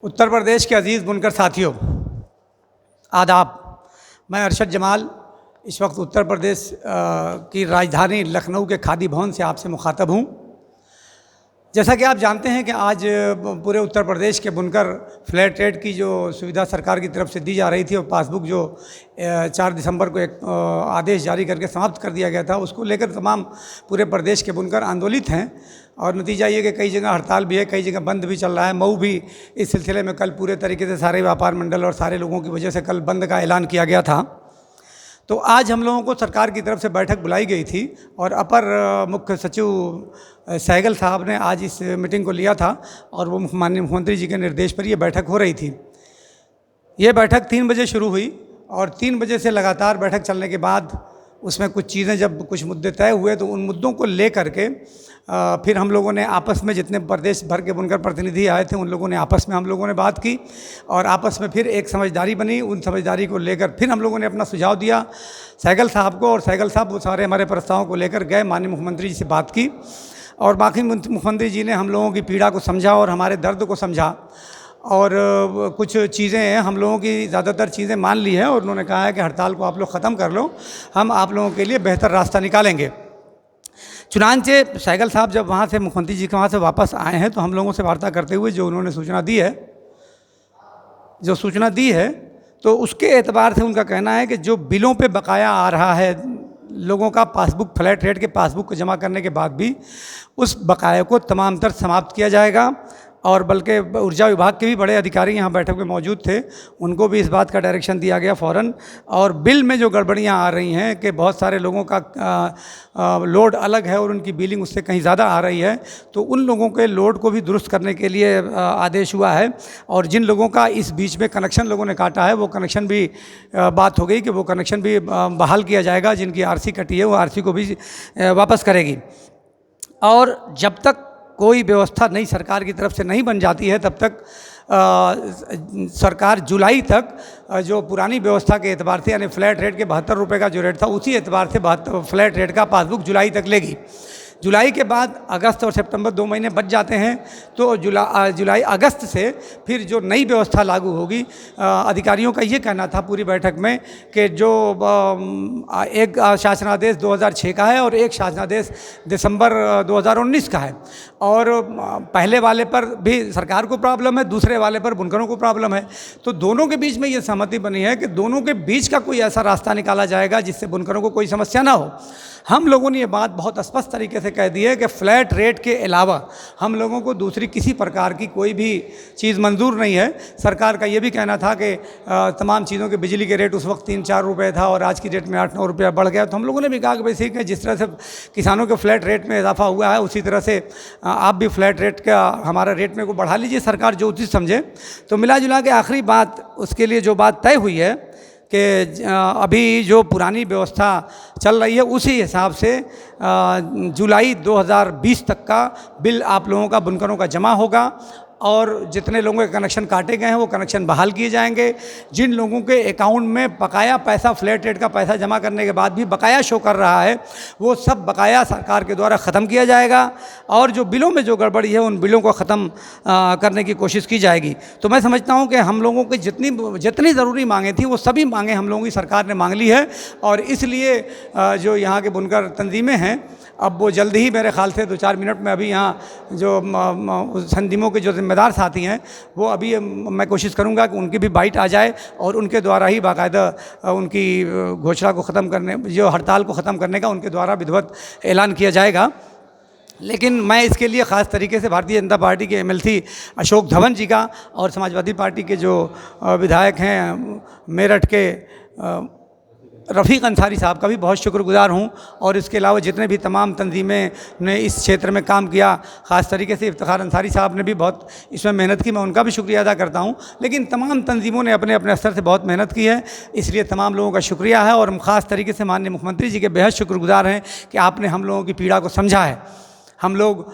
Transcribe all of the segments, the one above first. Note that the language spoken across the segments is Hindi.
उत्तर प्रदेश के अजीज़ बुनकर साथियों, आदाब। मैं अरशद जमाल इस वक्त उत्तर प्रदेश की राजधानी लखनऊ के खादी भवन से आपसे मुखातब हूँ। जैसा कि आप जानते हैं कि आज पूरे उत्तर प्रदेश के बुनकर फ्लैट रेट की जो सुविधा सरकार की तरफ से दी जा रही थी और पासबुक जो 4 दिसंबर को एक आदेश जारी करके समाप्त कर दिया गया था, उसको लेकर तमाम पूरे प्रदेश के बुनकर आंदोलित हैं। और नतीजा ये कि कई जगह हड़ताल भी है, कई जगह बंद भी चल रहा है। मऊ भी इस सिलसिले में कल पूरे तरीके से सारे व्यापार मंडल और सारे लोगों की वजह से कल बंद का ऐलान किया गया था। तो आज हम लोगों को सरकार की तरफ से बैठक बुलाई गई थी और अपर मुख्य सचिव सहगल साहब ने आज इस मीटिंग को लिया था और वो माननीय मुख्यमंत्री जी के निर्देश पर ये बैठक हो रही थी। ये बैठक 3 बजे शुरू हुई और 3 बजे से लगातार बैठक चलने के बाद उसमें कुछ चीज़ें, जब कुछ मुद्दे तय हुए तो उन मुद्दों को ले करके फिर हम लोगों ने आपस में, जितने प्रदेश भर के बुनकर प्रतिनिधि आए थे उन लोगों ने आपस में हम लोगों ने बात की और आपस में फिर एक समझदारी बनी। उन समझदारी को लेकर फिर हम लोगों ने अपना सुझाव दिया सहगल साहब को और सहगल साहब वो सारे हमारे प्रस्तावों को लेकर गए, माननीय मुख्यमंत्री जी से बात की और बाकी मुख्यमंत्री जी ने हम लोगों की पीड़ा को समझा और हमारे दर्द को समझा और कुछ चीज़ें हैं, हम लोगों की ज़्यादातर चीज़ें मान ली है और उन्होंने कहा है कि हड़ताल को आप लोग ख़त्म कर लो, हम आप लोगों के लिए बेहतर रास्ता निकालेंगे। चुनांचे सहगल साहब जब वहाँ से मुख्यमंत्री जी के वहाँ से वापस आए हैं तो हम लोगों से वार्ता करते हुए जो उन्होंने सूचना दी है तो उसके एतबार से उनका कहना है कि जो बिलों पे बकाया आ रहा है लोगों का, पासबुक फ्लैट रेट के पासबुक को जमा करने के बाद भी उस बकाये को तमाम तर समाप्त किया जाएगा। और बल्कि ऊर्जा विभाग के भी बड़े अधिकारी यहाँ बैठक में मौजूद थे, उनको भी इस बात का डायरेक्शन दिया गया फ़ौरन। और बिल में जो गड़बड़ियाँ आ रही हैं कि बहुत सारे लोगों का लोड अलग है और उनकी बिलिंग उससे कहीं ज़्यादा आ रही है, तो उन लोगों के लोड को भी दुरुस्त करने के लिए आदेश हुआ है। और जिन लोगों का इस बीच में कनेक्शन लोगों ने काटा है वो कनेक्शन भी बात हो गई कि वो कनेक्शन भी बहाल किया जाएगा। जिनकी आरसी कटी है वो आरसी को भी वापस करेगी। और जब तक कोई व्यवस्था नई सरकार की तरफ से नहीं बन जाती है तब तक सरकार जुलाई तक जो पुरानी व्यवस्था के एतबार से, यानी फ्लैट रेट के 72 रुपये का जो रेट था उसी एतबार से फ्लैट रेट का पासबुक जुलाई तक लेगी। जुलाई के बाद अगस्त और सितंबर 2 महीने बच जाते हैं तो जुलाई अगस्त से फिर जो नई व्यवस्था लागू होगी। अधिकारियों का ये कहना था पूरी बैठक में कि जो एक शासनादेश 2006 का है और एक शासनादेश दिसंबर 2019 का है और पहले वाले पर भी सरकार को प्रॉब्लम है, दूसरे वाले पर बुनकरों को प्रॉब्लम है। तो दोनों के बीच में ये सहमति बनी है कि दोनों के बीच का कोई ऐसा रास्ता निकाला जाएगा जिससे बुनकरों को कोई समस्या ना हो। हम लोगों ने ये बात बहुत स्पष्ट तरीके से कह दी है कि फ्लैट रेट के अलावा हम लोगों को दूसरी किसी प्रकार की कोई भी चीज़ मंजूर नहीं है। सरकार का ये भी कहना था कि तमाम चीज़ों के बिजली के रेट उस वक्त 3-4 रुपये था और आज की डेट में 8-9 रुपया बढ़ गया। तो हम लोगों ने भी कहा कि बेसिक है, जिस तरह से किसानों के फ्लैट रेट में इजाफा हुआ है उसी तरह से आप भी फ्लैट रेट का हमारा रेट में को बढ़ा लीजिए, सरकार जो उचित समझे। तो मिला जुला के आखिरी बात उसके लिए जो बात तय हुई है कि अभी जो पुरानी व्यवस्था चल रही है उसी हिसाब से जुलाई 2020 तक का बिल आप लोगों का, बुनकरों का जमा होगा और जितने लोगों के कनेक्शन काटे गए हैं वो कनेक्शन बहाल किए जाएंगे। जिन लोगों के अकाउंट में बकाया पैसा, फ्लैट रेट का पैसा जमा करने के बाद भी बकाया शो कर रहा है, वो सब बकाया सरकार के द्वारा ख़त्म किया जाएगा और जो बिलों में जो गड़बड़ी है उन बिलों को ख़त्म करने की कोशिश की जाएगी। तो मैं समझता हूँ कि हम लोगों की जितनी ज़रूरी मांगें थी वो सभी मांगें हम लोगों की सरकार ने मांग ली है और इसलिए जो यहाँ के बुनकर तंजीमें हैं अब वो जल्दी ही, मेरे ख्याल से 2-4 मिनट में, अभी यहाँ जो तंजीमों के जो जिम्मेदार साथी हैं वो अभी मैं कोशिश करूंगा कि उनकी भी बाइट आ जाए और उनके द्वारा ही बाकायदा उनकी घोषणा को ख़त्म करने, जो हड़ताल को ख़त्म करने का उनके द्वारा विधिवत ऐलान किया जाएगा। लेकिन मैं इसके लिए ख़ास तरीके से भारतीय जनता पार्टी के एमएलसी अशोक धवन जी का और समाजवादी पार्टी के जो विधायक हैं मेरठ के रफ़ीक अंसारी साहब का भी बहुत शुक्रगुजार हूँ और इसके अलावा जितने भी तमाम तंजीमें ने इस क्षेत्र में काम किया, ख़ास तरीके से इफ्तिखार अंसारी साहब ने भी बहुत इसमें मेहनत की, मैं उनका भी शुक्रिया अदा करता हूँ। लेकिन तमाम तंजीमों ने अपने अपने स्तर से बहुत मेहनत की है, इसलिए तमाम लोगों का शुक्रिया है और हम ख़ास तरीके से माननीय मुख्यमंत्री जी के बेहद शुक्रगुजार हैं कि आपने हम लोगों की पीड़ा को समझा है। हम लोग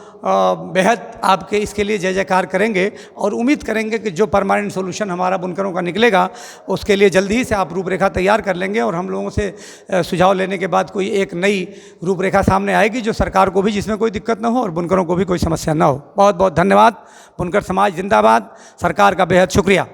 बेहद आपके इसके लिए जय जयकार करेंगे और उम्मीद करेंगे कि जो परमानेंट सोल्यूशन हमारा बुनकरों का निकलेगा उसके लिए जल्दी ही से आप रूपरेखा तैयार कर लेंगे और हम लोगों से सुझाव लेने के बाद कोई एक नई रूपरेखा सामने आएगी जो सरकार को भी जिसमें कोई दिक्कत ना हो और बुनकरों को भी कोई समस्या ना हो। बहुत बहुत धन्यवाद। बुनकर समाज जिंदाबाद। सरकार का बेहद शुक्रिया।